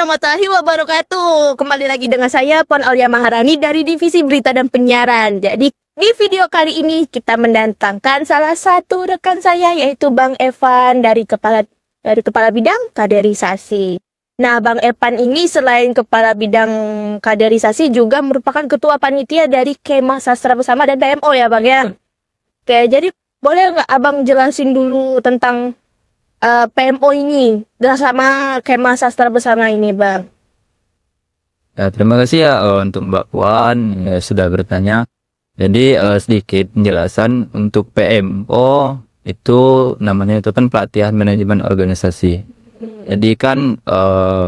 warahmatullahi wabarakatuh. Kembali lagi dengan saya Puan Aulia Maharani dari Divisi Berita dan Penyiaran. Jadi di video kali ini kita mendatangkan salah satu rekan saya yaitu Bang Evan dari Kepala Bidang Kaderisasi. Nah, Bang Evan ini selain Kepala Bidang Kaderisasi juga merupakan Ketua Panitia dari Kemah Sastra Bersama dan PMO ya Bang ya. Oke, jadi boleh nggak Abang jelasin dulu tentang PMO ini sama Kemah Sastra Bersama ini Bang? Ya, terima kasih ya untuk Mbak Puan sudah bertanya. Jadi sedikit penjelasan untuk PMO itu namanya itu kan pelatihan manajemen organisasi. Jadi kan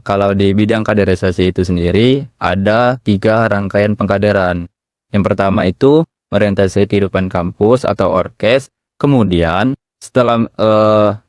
kalau di bidang kaderisasi itu sendiri ada 3 rangkaian pengkaderan. Yang pertama itu orientasi kehidupan kampus atau orkes. Kemudian setelah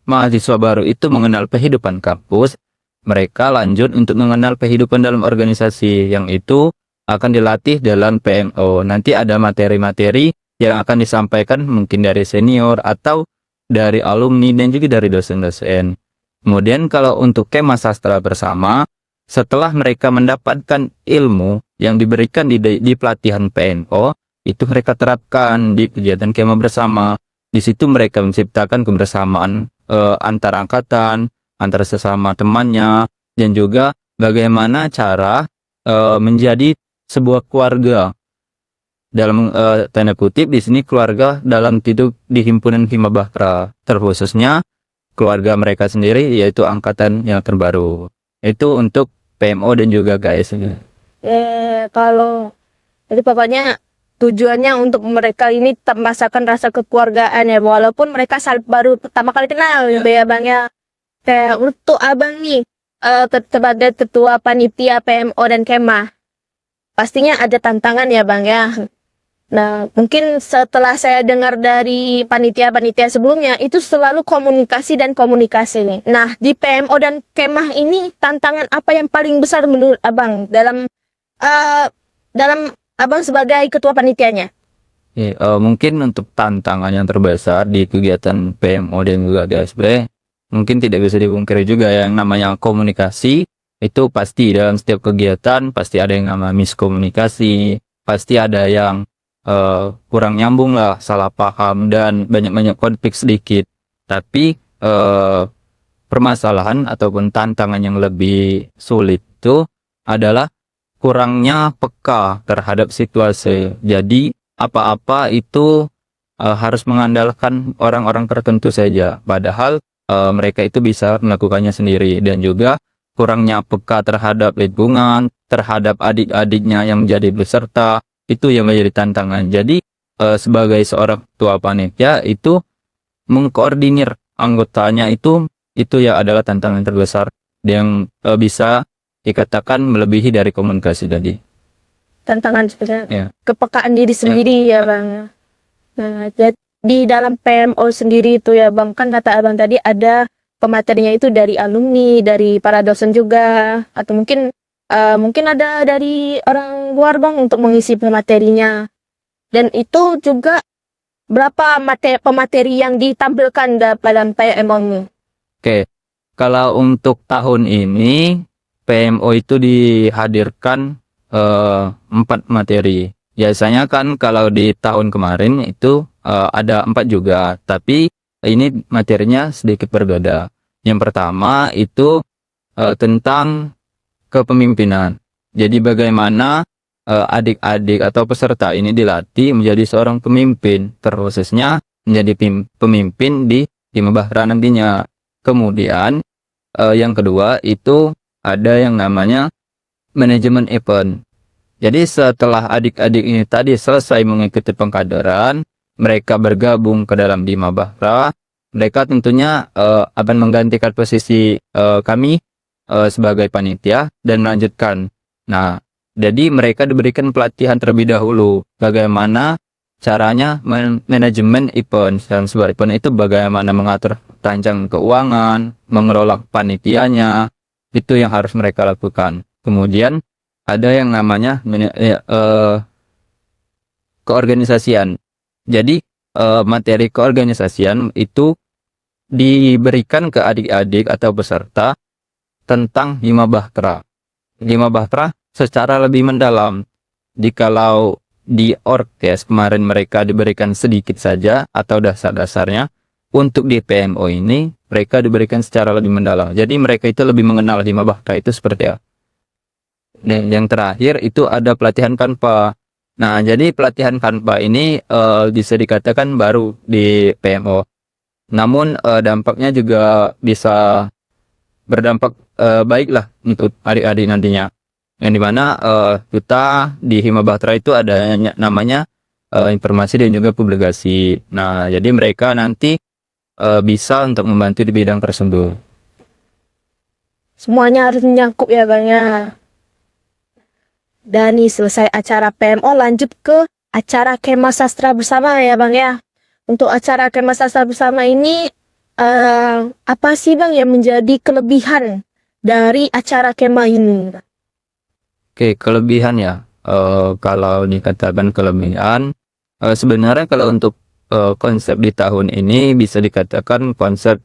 mahasiswa baru itu mengenal kehidupan kampus, mereka lanjut untuk mengenal kehidupan dalam organisasi, yang itu akan dilatih dalam PMO. Nanti ada materi-materi yang akan disampaikan mungkin dari senior atau dari alumni dan juga dari dosen-dosen. Kemudian kalau untuk Kemah Sastra Bersama, setelah mereka mendapatkan ilmu yang diberikan di pelatihan PMO, itu mereka terapkan di kegiatan Kemah Bersama. Di situ mereka menciptakan kebersamaan antar angkatan, antar sesama temannya, dan juga bagaimana cara menjadi sebuah keluarga. Dalam tanda kutip di sini keluarga dalam tidur di himpunan Hima Bahra, terkhususnya keluarga mereka sendiri yaitu angkatan yang terbaru. Itu untuk PMO dan juga KS. Kalau jadi pokoknya tujuannya untuk mereka ini merasakan rasa kekeluargaan ya, walaupun mereka baru pertama kali kenal ya Bang ya. Kayak untuk Abang nih sebagai ketua panitia PMO dan Kemah, pastinya ada tantangan ya Bang ya. Nah, mungkin setelah saya dengar dari panitia-panitia sebelumnya itu selalu komunikasi nih. Nah, di PMO dan Kemah ini tantangan apa yang paling besar menurut Abang dalam Abang sebagai ketua panitianya? Mungkin untuk tantangan yang terbesar di kegiatan PMO dan juga DSB, mungkin tidak bisa dipungkiri juga yang namanya komunikasi. Itu pasti dalam setiap kegiatan pasti ada yang namanya miskomunikasi, pasti ada yang kurang nyambung lah, salah paham, dan banyak-banyak konflik sedikit. Tapi permasalahan ataupun tantangan yang lebih sulit itu adalah kurangnya peka terhadap situasi. Jadi apa-apa itu harus mengandalkan orang-orang tertentu saja, padahal mereka itu bisa melakukannya sendiri. Dan juga kurangnya peka terhadap lingkungan, terhadap adik-adiknya yang menjadi peserta, itu yang menjadi tantangan. Jadi sebagai seorang ketua panitia itu mengkoordinir anggotanya itu ya adalah tantangan terbesar yang bisa dikatakan melebihi dari komunikasi tadi. Tantangan sebenarnya kepekaan diri sendiri ya Bang. Nah, jadi di dalam PMO sendiri itu ya Bang, kan kata Abang tadi ada pematerinya itu dari alumni, dari para dosen juga, atau mungkin ada dari orang luar Bang untuk mengisi pematerinya. Dan itu juga berapa pemateri yang ditampilkan dalam PMO ini? Oke, kalau untuk tahun ini PMO itu dihadirkan 4 materi. Biasanya kan kalau di tahun kemarin itu ada 4 juga, tapi ini materinya sedikit berbeda. Yang pertama itu tentang kepemimpinan. Jadi bagaimana adik-adik atau peserta ini dilatih menjadi seorang pemimpin, terkhususnya menjadi pemimpin di Hima Bahra nantinya. Kemudian yang kedua itu ada yang namanya manajemen event. Jadi setelah adik-adik ini tadi selesai mengikuti pengkaderan, mereka bergabung ke dalam Hima Bahra. Mereka tentunya akan menggantikan posisi kami sebagai panitia dan melanjutkan. Nah, jadi mereka diberikan pelatihan terlebih dahulu bagaimana caranya manajemen event. Dan sebuah event itu bagaimana mengatur rancangan keuangan, mengelola panitianya, itu yang harus mereka lakukan. Kemudian ada yang namanya keorganisasian. Jadi materi keorganisasian itu diberikan ke adik-adik atau peserta tentang Hima Bahra. Hima Bahtera secara lebih mendalam. Jikalau di orkes kemarin mereka diberikan sedikit saja atau dasar-dasarnya, untuk di PMO ini mereka diberikan secara lebih mendalam. Jadi mereka itu lebih mengenal Hima Bahtera itu seperti apa. Dan yang terakhir itu ada pelatihan Kanpa. Nah, jadi pelatihan Kanpa ini bisa dikatakan baru di PMO. Namun dampaknya juga bisa berdampak baik lah untuk adik-adik nantinya. Yang dimana kita di Hima Bahtera itu ada namanya informasi dan juga publikasi. Nah, jadi mereka nanti bisa untuk membantu di bidang tersebut. Semuanya harus menyangkut ya Bang ya. Dan nih selesai acara PMO lanjut ke acara Kemah Sastra bersama ya Bang ya. Untuk acara Kemah Sastra bersama ini apa sih Bang yang menjadi kelebihan dari acara Kemah ini? Oke, kelebihan ya. Kalau dikatakan kelebihan, sebenarnya kalau untuk konsep di tahun ini bisa dikatakan konsep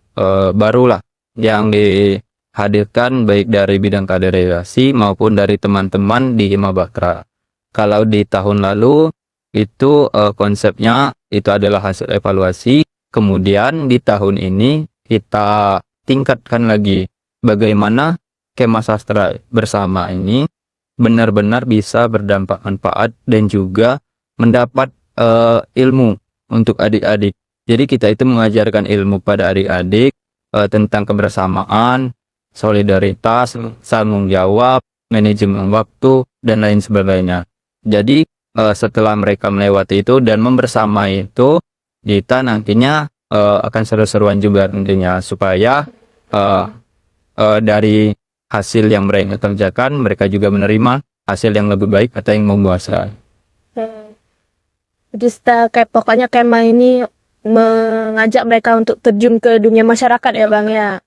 baru lah yang dihadirkan baik dari bidang kaderisasi maupun dari teman-teman di Hima Bahtera. Kalau di tahun lalu itu konsepnya itu adalah hasil evaluasi. Kemudian di tahun ini kita tingkatkan lagi bagaimana Kemah Sastra bersama ini benar-benar bisa berdampak manfaat dan juga mendapat ilmu untuk adik-adik. Jadi kita itu mengajarkan ilmu pada adik-adik tentang kebersamaan, solidaritas, tanggung jawab, manajemen waktu, dan lain sebagainya. Jadi setelah mereka melewati itu dan membersamai itu, kita nantinya akan seru-seruan juga nantinya supaya dari hasil yang mereka kerjakan, mereka juga menerima hasil yang lebih baik atau yang memuaskan. Jadi kayak pokoknya Kemah ini mengajak mereka untuk terjun ke dunia masyarakat ya Bang ya.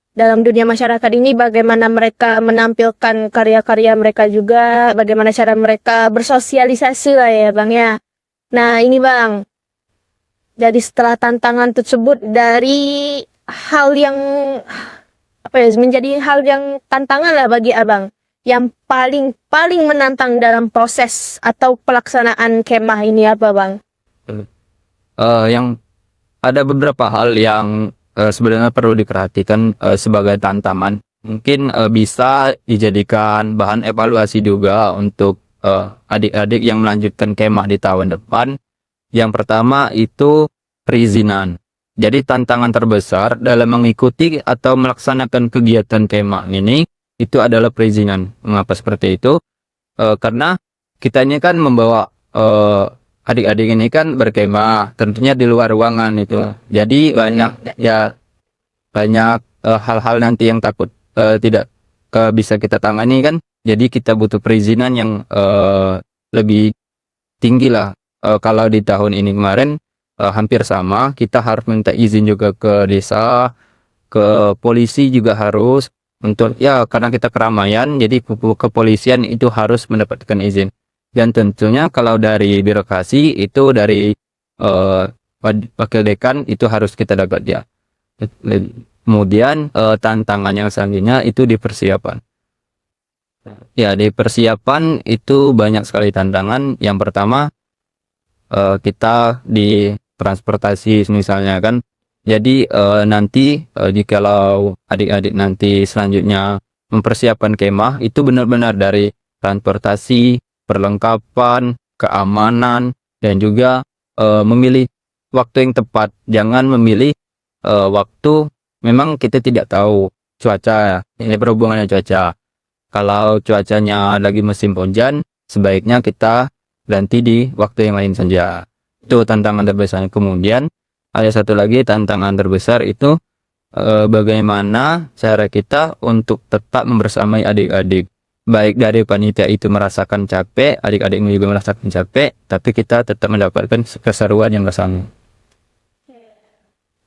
Dalam dunia masyarakat ini bagaimana mereka menampilkan karya-karya mereka juga, bagaimana cara mereka bersosialisasi lah ya Bang ya. Nah ini Bang, jadi setelah tantangan tersebut dari hal yang menjadi hal yang tantangan lah bagi Abang, yang paling menantang dalam proses atau pelaksanaan kemah ini apa Bang? Yang ada beberapa hal yang sebenarnya perlu diperhatikan sebagai tantangan. Mungkin bisa dijadikan bahan evaluasi juga untuk adik-adik yang melanjutkan kemah di tahun depan. Yang pertama itu perizinan. Jadi tantangan terbesar dalam mengikuti atau melaksanakan kegiatan kemah ini itu adalah perizinan. Mengapa seperti itu? Karena kita ini kan membawa adik-adik ini kan berkemah, tentunya di luar ruangan itu. Jadi banyak hal-hal nanti yang takut tidak bisa kita tangani kan. Jadi kita butuh perizinan yang lebih tinggi lah. Kalau di tahun ini kemarin hampir sama, kita harus minta izin juga ke desa, ke polisi juga harus untuk karena kita keramaian, jadi kepolisian itu harus mendapatkan izin. Dan tentunya kalau dari birokrasi itu dari wakil dekan itu harus kita dapat ya. Kemudian tantangan yang selanjutnya itu di persiapan. Ya, di persiapan itu banyak sekali tantangan. Yang pertama kita di transportasi misalnya kan. Jadi nanti jikalau adik-adik nanti selanjutnya mempersiapkan kemah itu benar-benar dari transportasi, perlengkapan, keamanan, dan juga memilih waktu yang tepat. Jangan memilih waktu memang kita tidak tahu cuaca, ini berhubungannya cuaca. Kalau cuacanya lagi musim hujan, sebaiknya kita ganti di waktu yang lain saja. Itu tantangan terbesar. Kemudian ada satu lagi tantangan terbesar itu bagaimana cara kita untuk tetap membersamai adik-adik. Baik dari panitia itu merasakan capek, adik-adik juga merasakan capek, tapi kita tetap mendapatkan keseruan yang bersama.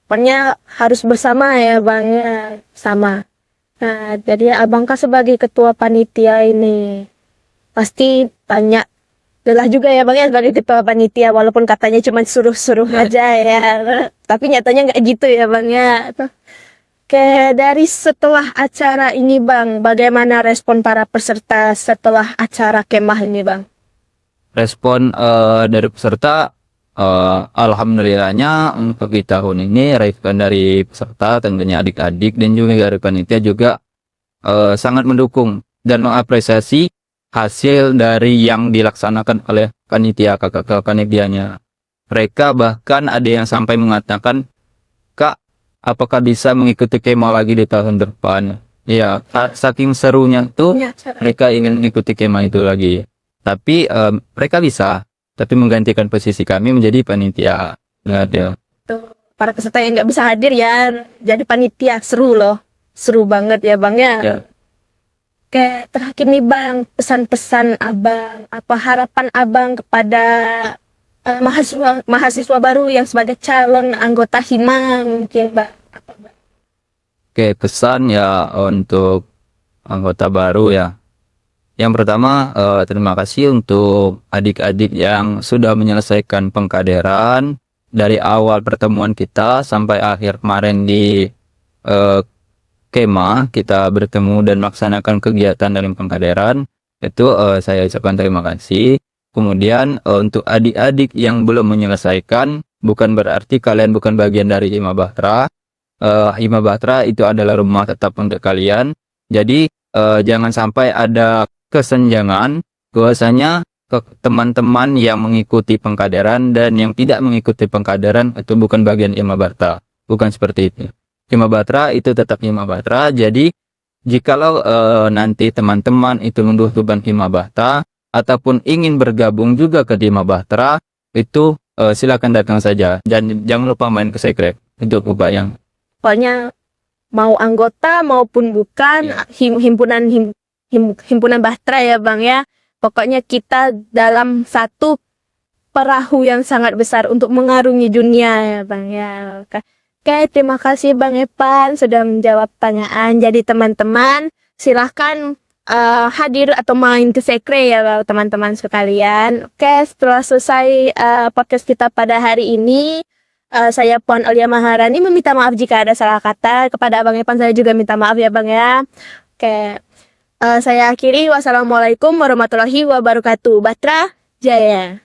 Pokoknya harus bersama ya Bang ya, sama. Nah, jadi Abang kan sebagai ketua panitia ini pasti tanya lelah juga ya Bang ya sebagai ketua panitia, walaupun katanya cuma suruh-suruh aja ya. Tapi nyatanya nggak gitu ya Bang ya. Oke, dari setelah acara ini Bang, bagaimana respon para peserta setelah acara kemah ini Bang? Respon dari peserta, alhamdulillahnya untuk di tahun ini respon dari peserta tentunya adik-adik dan juga dari panitia juga sangat mendukung dan mengapresiasi hasil dari yang dilaksanakan oleh panitia, kakak-kakak panitianya. Mereka bahkan ada yang sampai mengatakan, "Kak, apakah bisa mengikuti kemah lagi di tahun depan?" Ya, saking serunya tuh mereka ingin mengikuti kemah itu lagi. Tapi mereka bisa, tapi menggantikan posisi kami menjadi panitia. Nggak ada. Tuh, para peserta yang nggak bisa hadir ya, jadi panitia seru loh, seru banget ya Bang ya. Ya. Oke, terakhir nih Bang, pesan-pesan Abang, apa harapan Abang kepada mahasiswa baru yang sebagai calon anggota Hima mungkin Bang? Apa, Bang? Oke, pesan ya untuk anggota baru ya. Yang pertama, terima kasih untuk adik-adik yang sudah menyelesaikan pengkaderan dari awal pertemuan kita sampai akhir kemarin di kemah kita bertemu dan melaksanakan kegiatan dalam pengkaderan. Itu saya ucapkan terima kasih. Kemudian untuk adik-adik yang belum menyelesaikan, bukan berarti kalian bukan bagian dari Hima Bahtera. Hima Bahtera itu adalah rumah tetap untuk kalian. Jadi jangan sampai ada kesenjangan bahwasanya ke teman-teman yang mengikuti pengkaderan dan yang tidak mengikuti pengkaderan itu bukan bagian Hima Bahtera. Bukan seperti itu. Hima Bahtera itu tetap Hima Bahtera. Jadi jikalau nanti teman-teman itu membutuhkan Hima Bahtera ataupun ingin bergabung juga ke Hima Bahtera, itu silakan datang saja. Dan jangan lupa main ke Sekrek untuk Ubayang. Pokoknya mau anggota maupun bukan himpunan Bahtera ya Bang ya. Pokoknya kita dalam satu perahu yang sangat besar untuk mengarungi dunia ya Bang ya. Oke, terima kasih Bang Evan sudah menjawab pertanyaan. Jadi teman-teman silahkan hadir atau main ke Sekre ya teman-teman sekalian. Oke, setelah selesai podcast kita pada hari ini, saya Puan Aulia Maharani meminta maaf jika ada salah kata. Kepada Abang Evan saya juga minta maaf ya Bang ya. Oke, saya akhiri. Wassalamualaikum warahmatullahi wabarakatuh. Bahtera Jaya.